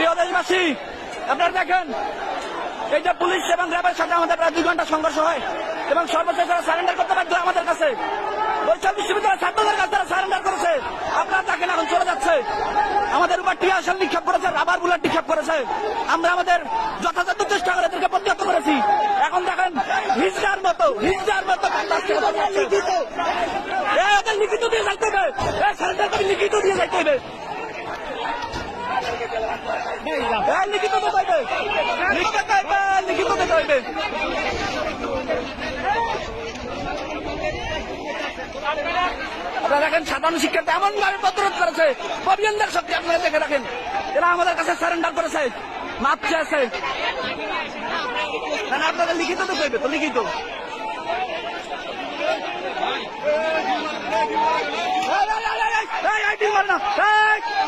প্রিয় দেশবাসী, আপনারা দেখেন এই যে পুলিশ এবং র্যাবের সাথে আমাদের প্রায় 2 ঘন্টা সংঘর্ষ হয় এবং সর্বশেষ তারা সারেন্ডার করতে বাধ্য হয় আমাদের কাছে। বরিশাল বিশ্ববিদ্যালয়ের ছাত্রদের কাছে তারা সারেন্ডার করেছে। আপনারা দেখেন এখন চলে যাচ্ছে, আমাদের উপর টিয়ারশেল নিক্ষেপ করেছে, রাবার বুলেট নিক্ষেপ করেছে। আমরা আমাদের যথাযথ চেষ্টা করে এদেরকে প্রতিহত করেছি। এখন দেখেন হিজড়ার মতো এদের লিখিত দিয়ে যাইতে হবে, সারেন্ডার করে লিখিত দিয়ে যাইতে হবে। লিখিত দিতে হইবে, লিখিত দিতে হইবে। আপনারা দেখেন সাধারণ শিক্ষার্থী এমন ভাবে প্রতিরোধ করেছে, অভিযানদের শক্তি আপনারা দেখে রাখেন। এরা আমাদের কাছে সারেন্ডার করেছে, মাপ চেয়েছে। আপনাদের লিখিত দিতে হইবে, তো লিখিত।